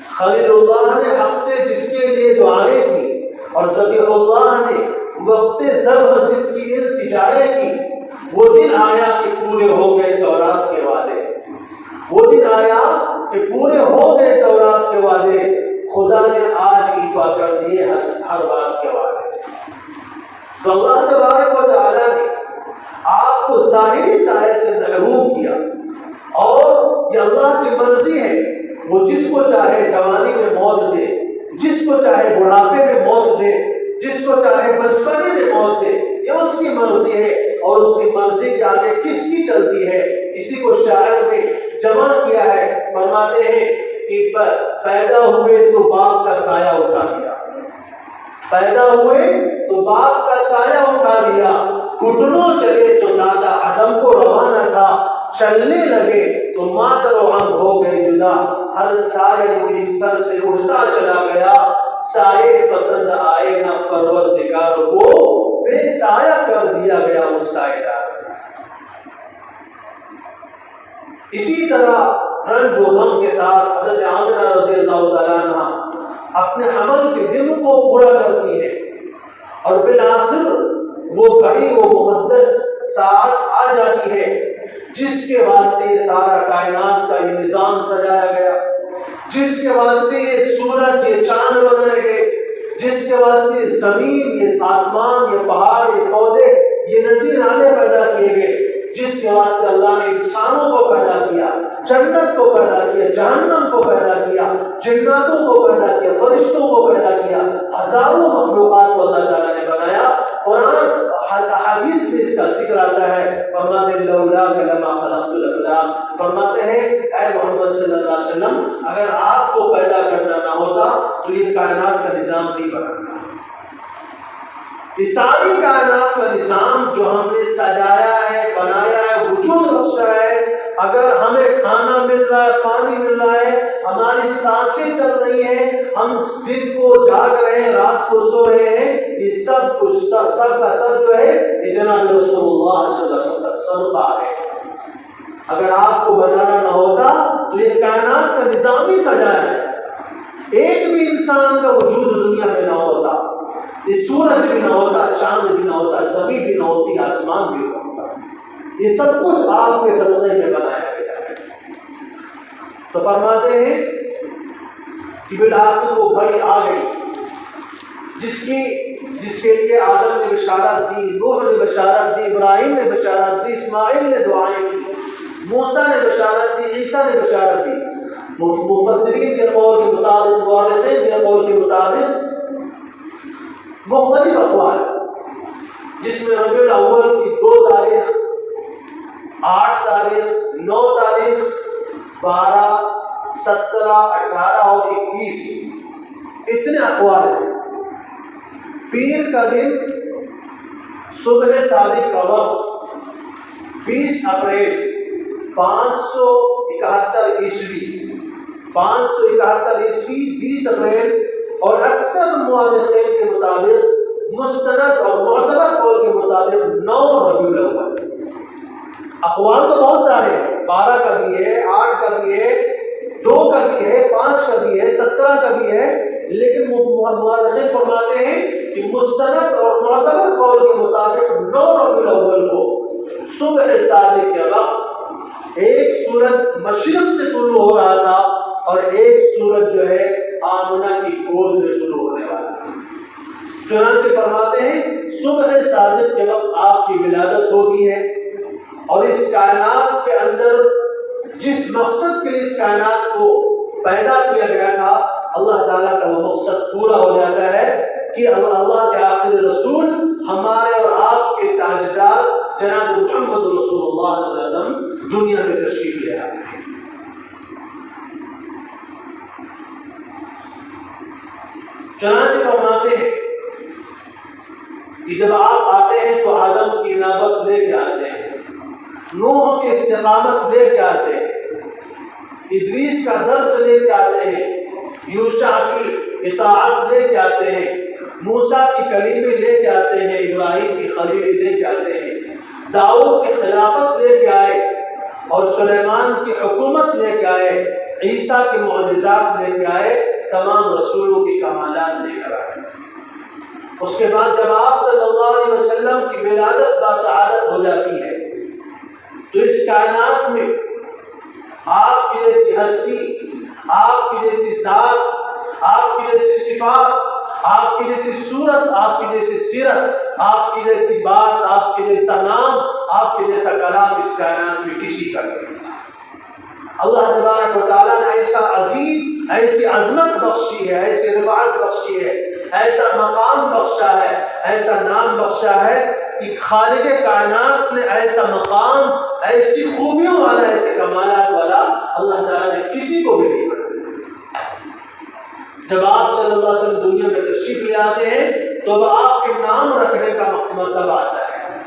خلیل اللہ نے حق سے جس کے لیے دعائیں کی، اور ذبیح اللہ نے وقت ضرب جس کی التجائیں کی، وہ دن آیا کہ پورے ہو گئے تورات کے وعدے، وہ دن آیا کہ پورے ہو گئے تورات کے وعدے، خدا نے آج ایفا کر دیے ہر بات کے وعدے۔ تو اللہ تبارک و تعالیٰ نے آپ کو ظاہری سائے سے محروم کیا، اور یہ اللہ کی مرضی ہے، وہ جس کو چاہے جوانی میں موت دے، جس کو چاہے بڑھاپے میں موت دے، جس کو چاہے بچپنے میں موت دے، یہ اس کی مرضی ہے، اور اس کی مرضی کے آگے کس کی چلتی ہے؟ اسی کو شاعر نے جمع کیا ہے، فرماتے ہیں کہ پیدا ہوئے تو باغ کا سایہ اٹھا دیا، پیدا ہوئے تو باغ کا سایہ اٹھا دیا، گھٹنوں چلے تو دادا آدم کو روانہ تھا، چلنے لگے تو مادر و ہم ہو گئے جدا، ہر سایہ میری سر سے اڑتا چلا گیا، سایہ پسند آئے نہ پروردگار کو، بے سایہ کر دیا گیا اس سایہ دار۔ اسی طرح رنج و غم کے ساتھ حضرت آمنہ رضی اللہ تعالیٰ عنہ اپنے حمل کے دن کو پورا کرتی ہے، اور بالآخر وہ بڑی و مقدس ساعت آ جاتی ہے جس کے واسطے سارا کائنات کا یہ نظام سجایا گیا، جس کے واسطے یہ سورج یہ چاند بنائے گئے، جس کے واسطے زمین یہ آسمان یہ پہاڑ یہ پودے یہ ندی نالے پیدا کیے گئے، جس کے واسطے اللہ نے انسانوں کو پیدا کیا، جنت کو پیدا کیا، جہنم کو پیدا کیا، جناتوں کو پیدا کیا، فرشتوں کو پیدا کیا، ہزاروں مخلوقات کو اللہ تعالیٰ نے بنایا۔ قرآن حدیث میں اس کا ذکر آتا ہے، فرماتے ہیں لولاک لما خلقت الافلاک، فرماتے ہیں اے محمد صلی اللہ علیہ وسلم اگر آپ کو پیدا کرنا نہ ہوتا تو یہ کائنات کا نظام نہیں بنتا۔ اس ساری کائنات کا نظام جو ہم نے سجایا ہے، بنایا ہے، وجود بخشا ہے، اگر ہمیں کھانا مل رہا ہے، پانی مل رہا ہے، ہماری سانسیں چل رہی ہیں، ہم دن کو جاگ رہے ہیں، رات کو سو رہے ہیں، یہ سب کچھ سب کا سب جو ہے یہ جناب رسول اللہ صلی اللہ علیہ وسلم صدقہ ہے۔ اگر آپ کو بنانا نہ ہوتا تو یہ کائنات کا نظام ہی سجایا ہے، ایک بھی انسان کا وجود دنیا میں نہ ہوتا، یہ سورج بھی نہ ہوتا، چاند بھی نہ ہوتا، زمین بھی نہ ہوتی، آسمان بھی نہ ہوتا، یہ سب کچھ آپ کے صدقے میں بنایا گیا ہے۔ تو فرماتے ہیں کہ بالآخر وہ گھڑی آ گئی جس کے لیے آدم نے بشارت دی، نوح نے بشارت دی، ابراہیم نے بشارت دی، اسماعیل نے دعائیں کی، موسیٰ نے بشارت دی، عیسیٰ نے بشارت دی۔ مفسرین کے قول کے مطابق، مورخین کے قول کے مطابق مختلف اقوال، جس میں ربیع الاول کی 2 تاریخ، 8 تاریخ، 9 تاریخ، 12، 17، 18 اور 21 اتنے اقوال ہیں۔ پیر کا دن صبح صادق کا وقت 20 اپریل 571 عیسوی، 571 عیسوی 20 اپریل، اور اکثر مورخین کے مطابق مستند اور معتبر قول کے مطابق 9 ربیع الاول۔ اقوال تو بہت سارے ہیں، 12 کا بھی ہے، 8 کا بھی ہے، 2 کا بھی ہے، 5 کا بھی ہے، 17 کا بھی ہے، لیکن مورخین فرماتے ہیں کہ مستند اور معتبر قول کے مطابق 9 ربیع الاول کو صبح صادق کے وقت ایک سورج مشرق سے طلوع ہو رہا تھا اور ایک سورج جو ہے آمنہ کی گود میں طلوع ہونے والا تھا۔ چنانچہ فرماتے ہیں صبح صادق کے وقت آپ کی ولادت ہوتی ہے، اور اس کائنات کے اندر جس مقصد کے لیے اس کائنات کو پیدا کیا گیا تھا اللہ تعالیٰ کا وہ مقصد پورا ہو جاتا ہے کہ اللہ کے آخری رسول ہمارے اور آپ کے تاجدار جناب محمد رسول اللہ صلی اللہ علیہ وسلم دنیا میں تشریف لے آتے ہیں۔ چنانچہ فرماتے ہیں کہ جب آپ آتے ہیں تو آدم کی نابت لے کے آتے ہیں، نوح کی استقامت لے کے آتے ہیں، ادریس کا درس لے کے آتے ہیں، یوشع کی اطاعت لے کے آتے ہیں، موسیٰ کی کلیمیں لے کے آتے ہیں، ابراہیم کی خلیل لے کے آتے ہیں، داؤد کی خلافت لے کے آئے اور سلیمان کی حکومت لے کے آئے، عیسیٰ کے معجزات لے کے آئے، تمام رسولوں کی کمالات لے کر آئے۔ اس کے بعد جب آپ صلی اللہ علیہ وسلم کی ولادت باسعادت ہو جاتی ہے تو اس کائنات میں آپ کی جیسی ہستی، آپ کی جیسی ذات، آپ کی جیسی صفات، آپ کی جیسی صورت، آپ کی جیسی سیرت، آپ کی جیسی بات، آپ کے جیسا نام، آپ کے جیسا کلام اس کائنات میں کسی کا نہیں تھا۔ اللہ تبارک و تعالیٰ نے ایسا عظیم، ایسی عظمت بخشی ہے، ایسی رفعت بخشی ہے، ایسا مقام بخشا ہے، ایسا نام بخشا ہے کہ خالق کائنات نے ایسا مقام، ایسی خوبیوں والا، ایسے کمالات والا اللہ تعالیٰ نے کسی کو بھی نہیں بنایا۔ جب آپ صلی اللہ علیہ وسلم دنیا میں تشریف لے آتے ہیں تو اب آپ کے نام رکھنے کا مرتبہ آتا ہے،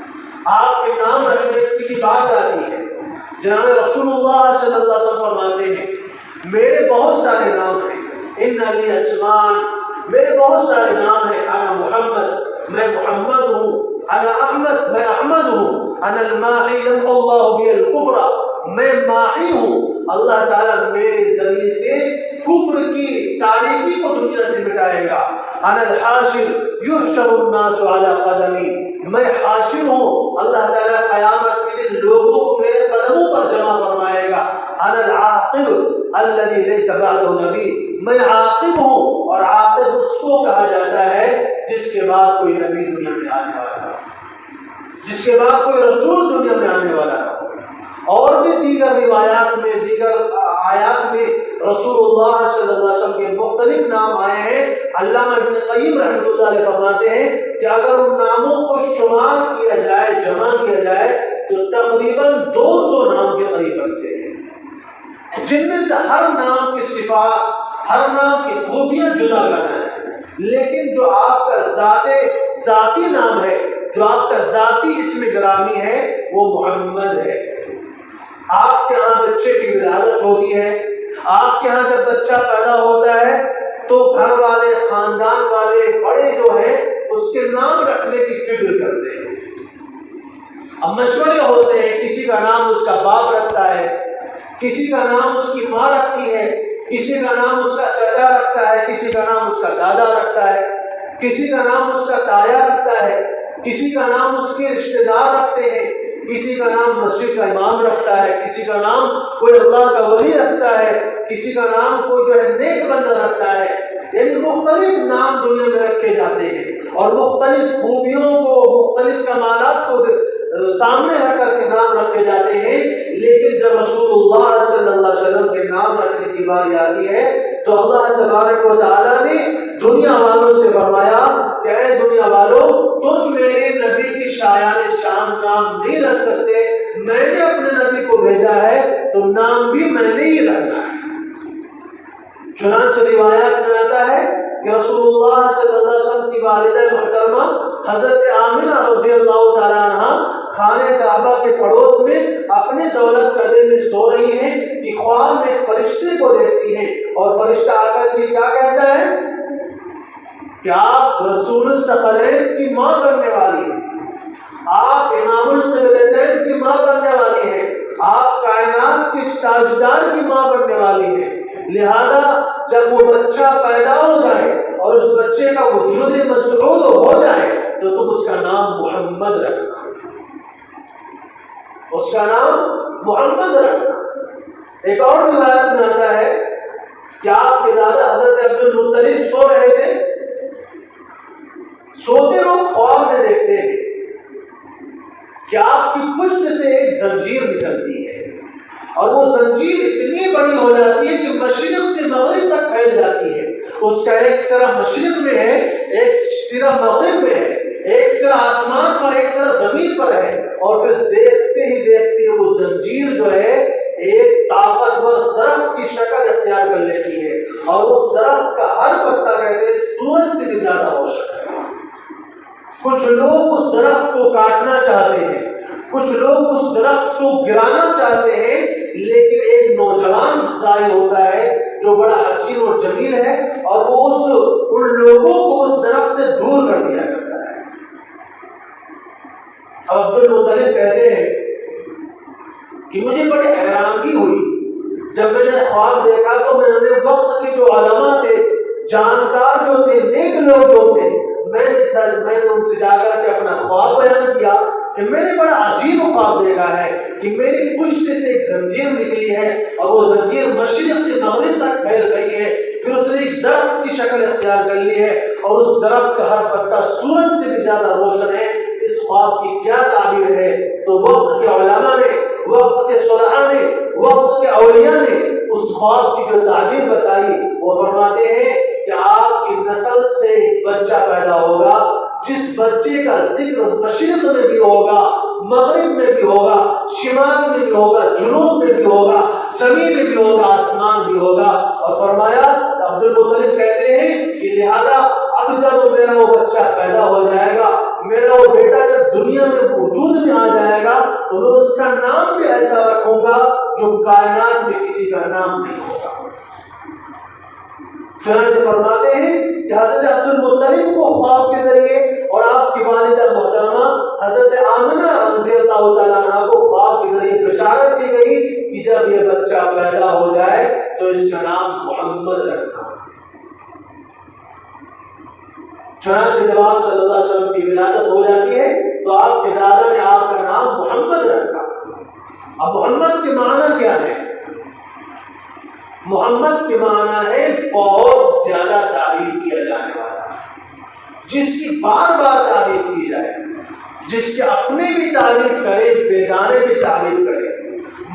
آپ کے نام رکھنے کی بات آتی ہے۔ جناب رسول اللہ صلی اللہ علیہ وسلم فرماتے ہیں میرے بہت سارے نام ہیں، ان علی اسمان، میرے بہت سارے نام ہیں، انا محمد، میں محمد ہوں، انا احمد، میں احمد ہوں، انا الماحی یمحو اللہ بی الکفر، میں ماحی ہوں، اللہ تعالیٰ میرے ذریعے سے کفر کی تاریکی کو دنیا سے مٹائے گا، انا الحاشر یحشر الناس علی قدمی، میں حاشر ہوں، اللہ تعالیٰ قیامت کے دن لوگوں کو میرے قدموں پر جمع فرمائے گا، انا العاقب الذی لیس بعدہ نبی، میں عاقب ہوں، اور عاقب اس کو کہا جاتا ہے جس کے بعد کوئی نبی دنیا میں آنے والا ہے، جس کے بعد کوئی رسول دنیا میں آنے والا ہے۔ اور بھی دیگر روایات میں، دیگر آیات میں رسول اللہ صلی اللہ علیہ وسلم کے مختلف نام آئے ہیں۔ علامہ ابن قیم رحمۃ اللہ علیہ فرماتے ہیں کہ اگر ان ناموں کو شمار کیا جائے، جمع کیا جائے تو تقریباً 200 نام کے قریب بنتے ہیں، جن میں سے ہر نام کی صفات، ہر نام کی خوبیاں جدا جدا ہیں، لیکن جو آپ کا ذاتی نام ہے، جو آپ کا ذاتی اسم گرامی ہے، وہ محمد ہے۔ آپ کے ہاں بچے کی ولادت ہوتی ہے، آپ کے ہاں جب بچہ پیدا ہوتا ہے تو گھر والے، خاندان والے، بڑے جو ہیں اس کے نام رکھنے کی فکر کرتے ہیں، اب مشورے ہوتے ہیں، کسی کا نام اس کا باپ رکھتا ہے، کسی کا نام اس کی ماں رکھتی ہے، کسی کا نام اس کا چچا رکھتا ہے، کسی کا نام اس کا دادا رکھتا ہے، کسی کا نام اس کا تایا رکھتا ہے، کسی کا نام اس کے رشتہ دار رکھتے ہیں، کسی کا نام مسجد کا امام رکھتا ہے، کسی کا نام کوئی اللہ کا ولی رکھتا ہے، کسی کا نام کوئی جو ہے نیک بندہ رکھتا ہے، یعنی مختلف نام دنیا میں رکھے جاتے ہیں اور مختلف خوبیوں کو، مختلف کمالات کو سامنے رکھ کر کے نام رکھے جاتے ہیں۔ لیکن جب رسول اللہ صلی اللہ علیہ وسلم کے نام رکھنے کی باری آتی ہے تو اللہ تبارک و تعالیٰ نے دنیا والوں سے فرمایا کہ اے دنیا والوں، تم میرے نبی کی شایان شان نام نہیں رکھ سکتے، میں نے اپنے نبی کو بھیجا ہے تو نام بھی میں نے ہی رکھنا ہے۔ چنانچہ روایات میں آتا ہے کہ رسول اللہ صلی اللہ علیہ وسلم کی والدہ محترمہ حضرت آمنہ رضی اللہ تعالیٰ عنہ خانہ کعبہ کے پڑوس میں اپنے دولت قدر میں سو رہی ہیں کہ خواب میں ایک فرشتے کو دیکھتی ہیں اور فرشتہ آ کر کے کیا کہتا ہے کہ آپ رسول الثقلین کی ماں بننے والی ہیں، آپ امام القبلتین کی ماں بننے والی ہیں، آپ کائنات کی تاجدار کی ماں بننے والی ہیں، لہذا جب وہ بچہ پیدا ہو جائے اور اس بچے کا وجود مسعود ہو جائے تو تم اس کا نام محمد رکھنا، اس کا نام محمد رکھنا۔ ایک اور روایت میں آتا ہے کہ آپ کے دادا حضرت عبد المطلب سو رہے تھے، سوتے وقت خواب میں دیکھتے ہیں کہ آپ کی پشت سے ایک زنجیر نکلتی ہے اور وہ زنجیر اتنی بڑی ہو جاتی ہے کہ مشرق سے مغرب تک پھیل جاتی ہے، اس کا ایک سرا مشرق میں ہے، ایک سرا مغرب میں ہے، ایک سرا آسمان پر، ایک سرا زمین پر ہے، اور پھر دیکھتے ہی دیکھتے وہ زنجیر جو ہے ایک طاقتور درخت کی شکل اختیار کر لیتی ہے، اور اس درخت کا ہر پتا کہتے ہیں سورج سے بھی زیادہ روشن ہے۔ کچھ لوگ اس درخت کو کاٹنا چاہتے ہیں، کچھ لوگ اس درخت کو گرانا چاہتے ہیں، لیکن ایک نوجوان ظاہر ہوتا ہے جو بڑا حسین اور جمیل ہے، اور وہ ان لوگوں کو اس درخت سے دور کر دیا کرتا ہے۔ اب عبد المطلب کہتے ہیں کہ مجھے بڑی حیرانگی ہوئی جب میں نے خواب دیکھا، تو میں نے وقت کے جو علماء تھے، جانکار جو تھے، نیک لوگ جو تھے، میں نے ان سے جا کر کے اپنا خواب بیان کیا کہ میں نے بڑا عجیب خواب دیکھا ہے کہ میری پشت سے ایک زنجیر نکلی ہے، اور وہ زنجیر مشرق سے مغرب تک پھیل گئی ہے، پھر اس نے ایک درخت کی شکل اختیار کر لی ہے، اور اس درخت کا ہر پتا سورج سے بھی زیادہ روشن ہے۔ اس خواب کی کیا تعبیر ہے؟ تو وقت کے علماء نے، وقت کے صلحاء نے، وقت کے اولیاء نے اس خواب کی جو تعبیر بتائی، وہ فرماتے ہیں کہ آپ کی نسل سے ایک بچہ پیدا ہوگا، جس بچے کا ذکر مشرق میں بھی ہوگا، مغرب میں بھی ہوگا، شمال میں بھی ہوگا، جنوب میں بھی ہوگا، زمین میں بھی ہوگا، آسمان بھی ہوگا۔ اور فرمایا عبد المطلب کہتے ہیں کہ لہذا اب جب میرا وہ بچہ پیدا ہو جائے گا، میرا وہ بیٹا جب دنیا میں وجود میں آ جائے گا، تو میں اس کا نام بھی ایسا رکھوں گا جو کائنات میں کسی کا نام نہیں ہوگا۔ چنانچہ فرماتے ہیں کہ حضرت عبد المطلب کو خواب کے ذریعے اور آپ کی والدہ محترمہ حضرت آمنہ رضی اللہ تعالیٰ عنہ کو خواب کے ذریعے بشارت دی گئی کہ جب یہ بچہ پیدا ہو جائے تو اس کا نام محمد رکھنا۔ چنانچہ جب آپ صلی اللہ علیہ وسلم کی ولادت ہو جاتی ہے تو آپ کے دادا نے آپ کا نام محمد رکھا۔ اب محمد کے معنی کیا ہے؟ محمد کے معنی ہے بہت زیادہ تعریف کیا جانے والا، جس کی بار بار تعریف کی جائے، جس کے اپنے بھی تعریف کرے، بیگانے بھی تعریف کرے،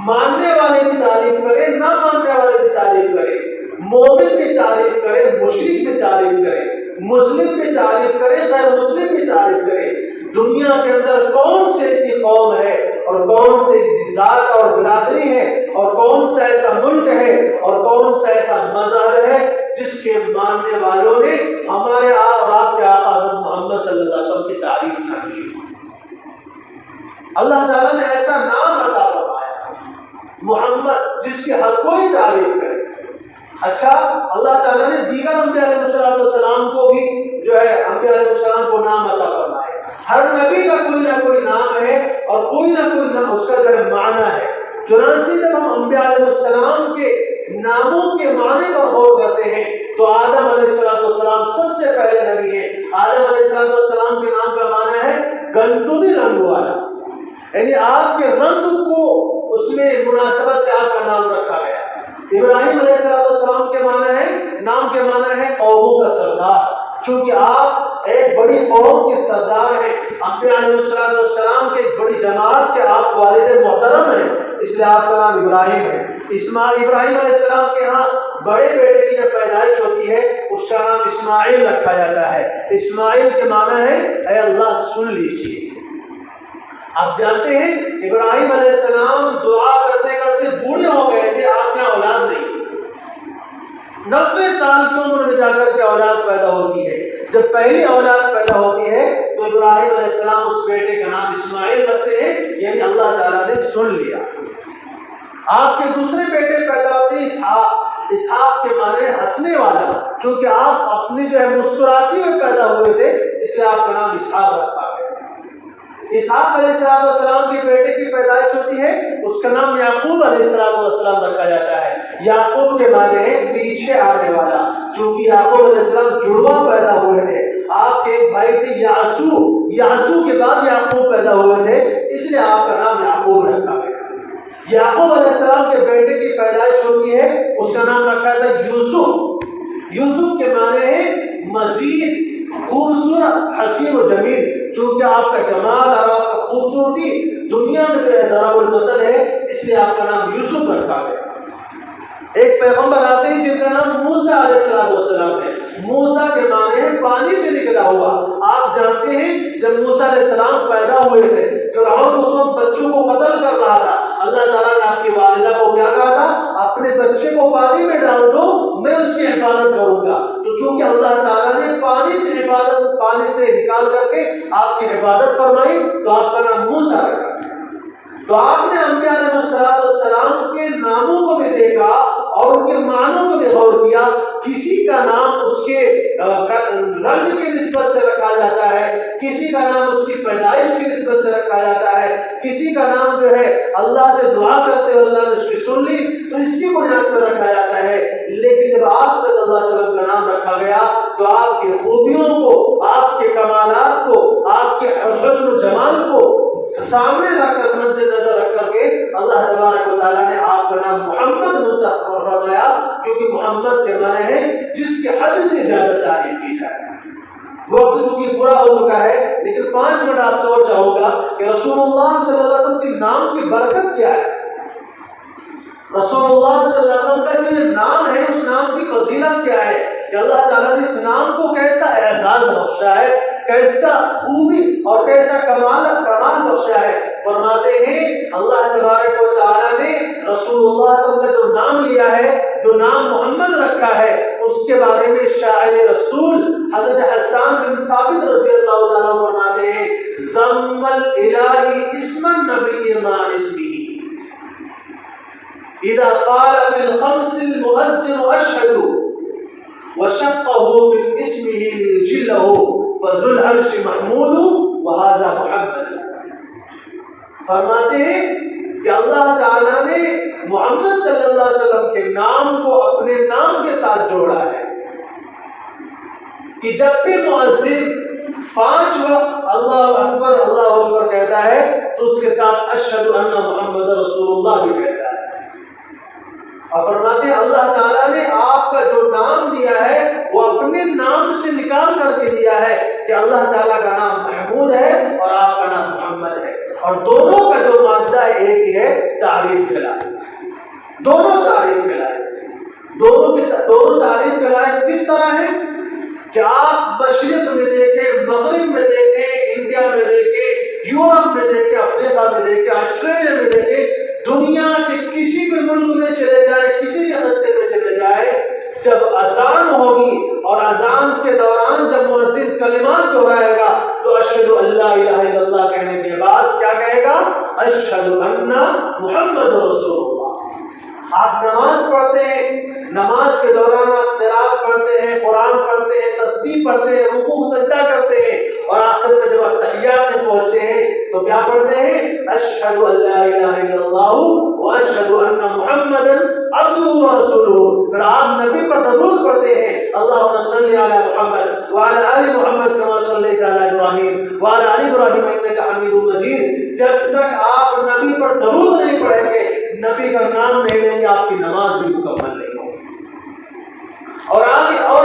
ماننے والے بھی تعریف کرے، نہ ماننے والے بھی تعریف کرے، مومن بھی تعریف کرے، مشرک بھی تعریف کرے، مسلم بھی تعریف کرے، غیر مسلم بھی تعریف کرے۔ دنیا کے اندر کون سی ایسی قوم ہے، اور کون سی ایسی ذات اور برادری ہے، اور کون سا ایسا ملک ہے، اور کون سا ایسا مذہب ہے جس کے ماننے والوں نے ہمارے اور آپ کے آقا حضرت محمد صلی اللہ علیہ وسلم کی تعریف نہ کی؟ اللہ تعالیٰ نے ایسا نام عطا فرمایا محمد، جس کی ہر کوئی تعریف کرے۔ اچھا، اللہ تعالیٰ نے دیگر انبیاء علیہ السلام کو بھی جو ہے انبیاء علیہ السلام کو نام عطا فرمائے۔ ہر نبی کا کوئی نہ کوئی نام ہے، اور کوئی نہ کوئی نام اس کا جو ہے معنی ہے۔ چنانچہ جب ہم انبیاء علیہ السلام کے ناموں کے معنی پر غور کرتے ہیں تو آدم علیہ السلام سب سے پہلے نبی ہیں۔ آدم علیہ السلام کے نام کا معنی ہے گندمی رنگ والا، یعنی آپ کے رنگ کو اس میں مناسبت سے آپ کا نام رکھا گیا۔ ابراہیم علیہ السلام کے معنی ہے، نام کے معنی ہے قوموں کا سردار، چونکہ آپ ایک بڑی قوم کے سردار ہیں، انبیاء علیہ السلام کے ایک بڑی جماعت کے آپ والد محترم ہیں، اس لیے آپ کا نام ابراہیم ہے۔ ابراہیم علیہ السلام کے ہاں بڑے بیٹے کی جب پیدائش ہوتی ہے اس کا نام اسماعیل رکھا جاتا ہے۔ اسماعیل کے معنی ہے اے اللہ سن لیجیے۔ آپ جانتے ہیں ابراہیم علیہ السلام دعا کرتے کرتے بوڑھے ہو گئے تھے، آپ کے اولاد نہیں، 90 سال کی عمر میں جا کر کے اولاد پیدا ہوتی ہے۔ جب پہلی اولاد پیدا ہوتی ہے تو ابراہیم علیہ السلام اس بیٹے کا نام اسماعیل رکھتے ہیں، یعنی اللہ تعالیٰ نے سن لیا۔ آپ کے دوسرے بیٹے پیدا ہوتے ہیں اسحاق، اسحاق کے معنی ہنسنے والا، چونکہ آپ اپنے جو ہے مسکراتے ہوئے پیدا ہوئے تھے، اس لیے آپ کا نام اسحاق رکھا گیا۔ اسحاق علیہ السلام کے بیٹے کی پیدائش ہوتی ہے، اس کا نام یعقوب علیہ السلام رکھا جاتا ہے۔ یعقوب کے معنی ہے پیچھے آنے والا، چونکہ یعقوب علیہ السلام جڑواں پیدا ہوئے تھے، آپ کے ایک بھائی تھے یاسو کے بعد یعقوب پیدا ہوئے تھے، اس لیے آپ کا نام یعقوب رکھا گیا۔ یعقوب علیہ السلام کے بیٹے کی پیدائش ہوتی ہے، اس کا نام رکھا تھا یوسف کے معنی ہے مزید خوبصورت، حسین و جمیل، چونکہ آپ کا جمال اور آپ کا خوبصورتی دنیا میں جو ہے ضرب المثل ہے، اس لیے آپ کا نام یوسف رکھا گیا۔ ایک پیغمبر آتے ہیں جن کا نام موسیٰ علیہ السلام ہے، موسیٰ کے معنی ہے پانی سے نکلا ہوا۔ آپ جانتے ہیں جب موسیٰ علیہ السلام پیدا ہوئے تھے، فرعون اس وقت بچوں کو قتل کر رہا تھا، اللہ تعالیٰ نے آپ کی والدہ کو کیا کہا تھا؟ اپنے بچے کو پانی میں ڈال دو، میں اس کی حفاظت کروں گا۔ تو چونکہ اللہ تعالیٰ نے پانی سے نکال کر کے آپ کی حفاظت فرمائی تو آپ کا نام موسیٰ رکھا۔ تو آپ نے انبیاء علیہ السلام کے ناموں کو بھی دیکھا اور ان کے معنوں کو بھی غور کیا۔ کسی کا نام اس کے رنگ کی نسبت سے رکھا جاتا ہے، کسی کا نام اس کی پیدائش کی نسبت سے رکھا جاتا ہے، کسی کا نام جو ہے اللہ سے دعا کرتے ہوئے اللہ نے اس کی سن لی تو اس کی بنیاد پر رکھا جاتا ہے۔ لیکن جب آپ صلی اللہ علیہ وسلم کا نام رکھا گیا تو آپ کی خوبیوں کو، آپ کے کمالات کو، آپ کے حسن و جمال کو سامنے رکھ کر، مد نظر رکھ کر کے اللہ تبارک و تعالیٰ نے آپ کا نام محمد منتخب فرمایا، کیونکہ محمد کے معنی ہے جس کے حد سے زیادہ تعریف کی جائے۔ وقت چونکہ پورا ہو چکا ہے، لیکن 5 منٹ آپ سے اور چاہوں گا کہ رسول اللہ صلی اللہ علیہ وسلم کے نام کی برکت کیا ہے۔ رسول اللہ صلی اللہ علیہ وسلم کا جو نام ہے اس نام کی فضیلت کیا ہے کہ اللہ تعالیٰ نے اس نام کو کیسا اعزاز بخشا ہے، کیسا خوبی اور کیسا کمال بخشا ہے۔ فرماتے ہیں اللہ تبارک و تعالیٰ نے رسول اللہ صلی اللہ علیہ وسلم کا جو نام لیا ہے، جو نام محمد رکھا ہے، اس کے بارے میں شاعر رسول حضرت حسان بن ثابت رضی اللہ تعالیٰ عنہ فرماتے ہیں ضم الالہ اسم النبی مع اسمہ اذا قال في الخمس المؤذن اشهد وشقه من اسمه ليجله فذو العرش محمود وهذا محمد۔ فرماتے ہیں کہ اللہ تعالیٰ نے محمد صلی اللہ علیہ وسلم کے نام کو اپنے نام کے ساتھ جوڑا ہے کہ جب بھی مؤذن 5 وقت اللہ اکبر کہتا ہے تو اس کے ساتھ اشہد ان محمد رسول اللہ بھی کہتا ہے۔ اور فرماتے ہیں اللہ تعالیٰ نے آپ کا جو نام دیا ہے وہ اپنے نام سے نکال کر کے دیا ہے کہ اللہ تعالیٰ کا نام محمود ہے اور آپ کا نام محمد ہے، اور دونوں کا جو مادہ ہے ایک ہی ہے، تعریف کے لائق۔ دونوں تعریف کے لائق، دونوں تعریف کے لائق کس طرح ہے کہ آپ مشرق میں دیکھیں، مغرب میں دیکھیں، انڈیا میں دیکھیں، یورپ میں دیکھیں، افریقہ میں دیکھیں، آسٹریلیا میں دیکھیں، دنیا کے کسی بھی ملک میں چلے جائیں، کسی بھی خطے میں چلے جائیں، جب اذان ہوگی اور اذان کے دوران جب مؤذن کلمات دہرائے گا تو اشہد ان لا الہ الا اللہ کہنے کے بعد کیا کہے گا؟ اشہد ان محمد رسول اللہ۔ آپ نماز پڑھتے ہیں، نماز کے دوران آپ قرات پڑھتے ہیں، قرآن پڑھتے ہیں، تسبیح پڑھتے ہیں، رکوع سجدہ کرتے ہیں، اور آخر میں جب آپ تحیات میں پہنچتے ہیں تو کیا پڑھتے ہیں؟ اشہد ان لا الہ الا اللہ واشہد ان محمدا عبدہ ورسولہ۔ پھر آپ نبی پر درود پڑھتے ہیں، اللہم صلی علی محمد وعلی آل محمد کما صلیت علی ابراہیم وعلی آل ابراہیم انک حمید مجید۔ جب تک آپ نبی پر درود نہیں پڑھیں گے، نبی کا نام نہیں لیں گے، آپ کی نماز بھی مکمل نہیں ہوگی۔ اور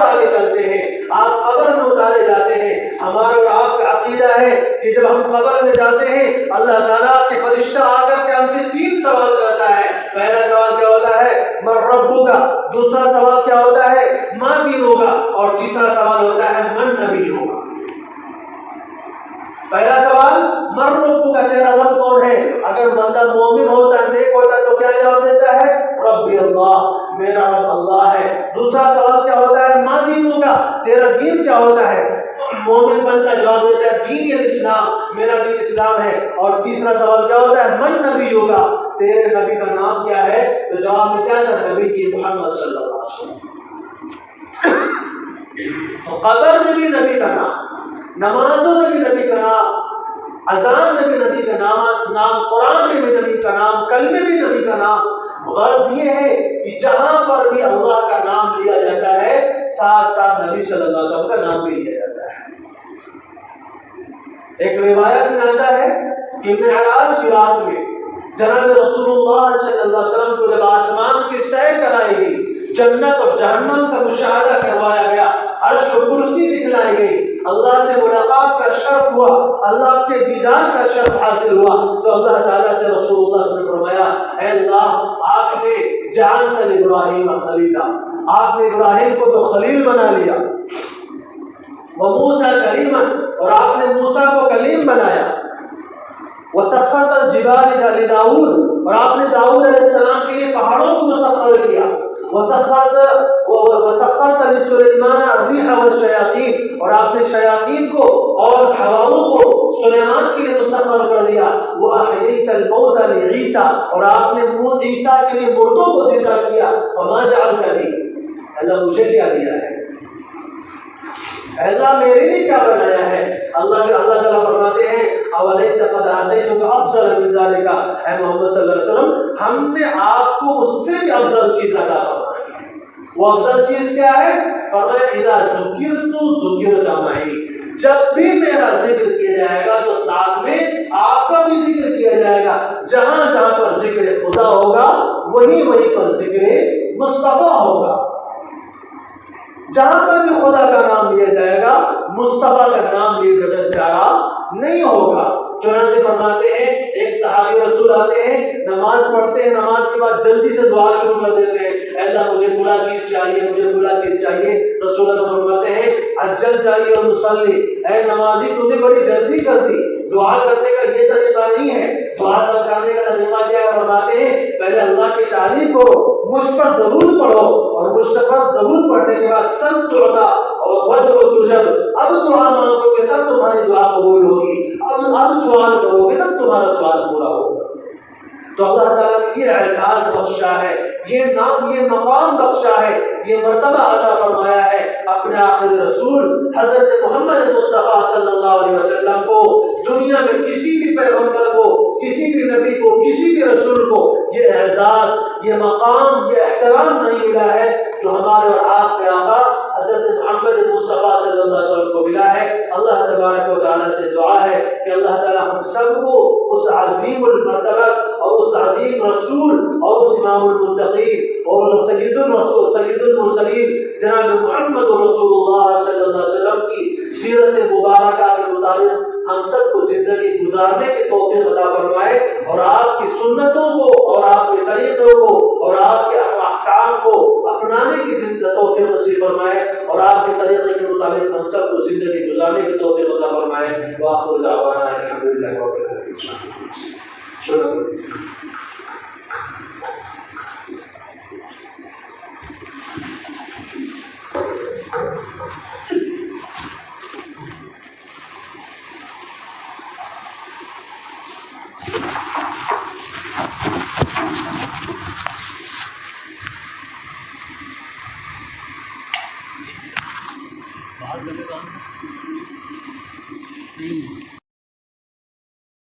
آگے چلتے ہیں، آپ قبر میں اتارے جاتے ہیں۔ ہمارا اور آپ کا عقیدہ ہے کہ جب ہم قبر میں جاتے ہیں اللہ تعالیٰ کے فرشتہ آ کر کے ہم سے 3 سوال کرتا ہے۔ پہلا سوال کیا ہوتا ہے؟ من ربک کا، دوسرا سوال کیا ہوتا ہے؟ ما دینک کا، اور تیسرا سوال ہوتا ہے من نبیک کا۔ پہلا سوال من ربک کا، تیرا رب کون ہے؟ اگر بندہ مومن ہوتا ہے، نیک ہوتا ہے تو کیا جواب دیتا ہے؟ ربی اللہ، میرا رب اللہ ہے۔ دوسرا سوال کیا ہوتا ہے؟ ما دینک کا، تیرا دین کیا ہوتا ہے؟ مومن بندہ جواب دیتا ہے دین الاسلام، میرا دین اسلام ہے۔ اور تیسرا سوال کیا ہوتا ہے؟ من نبیک کا، تیرے نبی کا نام کیا ہے؟ تو جواب میں کیا تھا؟ نبی کی محمد صلی اللہ علیہ وسلم۔ تو قبر میں بھی نبی کا نام، نمازوں میں بھی نبی کا نام، اذان میں بھی نبی کا نام، قرآن میں بھی نبی کا نام، کلمے بھی نبی کا نام۔ غرض یہ ہے کہ جہاں پر بھی اللہ کا نام لیا جاتا ہے ساتھ ساتھ نبی صلی اللہ علیہ وسلم کا نام بھی لیا جاتا ہے۔ ایک روایت میں آتا ہے کہ معراج کی رات میں جناب رسول اللہ صلی اللہ علیہ وسلم کو جب آسمان کی سیر کرائی گئی، جنت اور جہنم کا مشاہدہ کروایا گیا، عرش و کرسی دکھلائی گئی، اللہ سے ملاقات کا شرف ہوا، اللہ کے دیدار کا شرف حاصل ہوا، تو اللہ تعالیٰ سے رسول اللہ صلی اللہ علیہ وسلم نے فرمایا اے اللہ، آپ نے جعلت ابراہیم خلیلا، آپ نے ابراہیم کو تو خلیل بنا لیا، وموسیٰ کلیما، اور آپ نے موسیٰ کو کلیم بنایا، وسخرت الجبال لداؤد، اور آپ نے داؤد علیہ السلام کے لیے پہاڑوں کو مسخر کیا، وسخرت لسلیمان الریح والشیاطین، اور آپ نے شیاطین کو اور ہواؤں کو سلیمان کے لیے مسخر کر دیا، واحییت الموت لعیسیٰ، اور آپ نے عیسیٰ کے لیے مردوں کو زندہ کیا، فما جعلت لی، اللہ مجھے کیا دیا ہے، ایسا میرے لیے کیا بنایا ہے؟ اللہ تعالیٰ فرماتے ہیں اولیس قد آتیتک افضل من ذلک، اے محمد صلی اللہ علیہ وسلم ہم نے آپ کو اس سے بھی افضل چیز عطا فرمائی ہے۔ وہ افضل چیز کیا ہے؟ فرمایا اذا ذکرت ذکرت معی، جب بھی میرا ذکر کیا جائے گا تو ساتھ میں آپ کا بھی ذکر کیا جائے گا، جہاں جہاں پر ذکر خدا ہوگا وہیں پر ذکر مصطفیٰ ہوگا، جہاں پر بھی خدا کا نام لیا جائے گا مصطفیٰ کا نام لے بغیر چارہ نہیں ہوگا۔ چنانچہ فرماتے ہیں ایک صحابی رسول آتے ہیں، نماز پڑھتے ہیں، نماز کے بعد جلدی سے دعا شروع کر دیتے ہیں، اے اللہ مجھے فلاں چیز چاہیے، مجھے فلاں چیز چاہیے۔ رسول اللہ فرماتے ہیں عجل جائیے اور مصلی، اے نمازی تم نے بڑی جلدی کر دی، دعا کرنے کا یہ طریقہ نہیں ہے، دعا کرنے کا طریقہ کیا ہے؟ فرماتے ہیں پہلے اللہ کی تعریف کرو، مجھ پر درود پڑھو، اور مجھ پر درود پڑھنے کے بعد سل تعطیٰ اور وادعو تجب، اب دعا مانگو گے تب تمہاری دعا قبول ہوگی، اب سوال کرو گے تب تمہارا سوال پورا ہوگا۔ تو اللہ تعالیٰ نے یہ احساس بخشا ہے، یہ نام، یہ مقام بخشا ہے، یہ مرتبہ عطا فرمایا ہے اپنے آخری رسول حضرت محمد مصطفیٰ صلی اللہ علیہ وسلم کو۔ دنیا میں کسی بھی پیغمبر کو، کسی بھی نبی کو، کسی بھی رسول کو یہ اعزاز، یہ مقام، یہ احترام نہیں ملا ہے جو ہمارے اور آپ کے آقا حضرت محمد مصطفیٰ صلی اللہ علیہ وسلم کو ملا ہے۔ اللہ تبارک و تعالیٰ سے دعا ہے کہ اللہ تعالیٰ ہم سب کو اس عظیم المرتبہ اور اس عظیم رسول اور اس امام المتقین اور سید الرسول سید المرسلین جناب محمد رسول اللہ صلی اللہ علیہ وسلم کی سیرت مبارکہ کے مطابق ہم سب کو زندگی گزارنے کے توفیق عطا فرمائے، اور آپ کی سنتوں کو اور آپ کے طریقوں کو اور آپ کے احکام کو اپنانے کی توفیق نصیب فرمائے، اور آپ کے طریقے کے مطابق ہم سب کو زندگی گزارنے کی توفیق عطا فرمائے۔ وآخر دعوانا الحمدللہ رب العالمین۔ شکریہ۔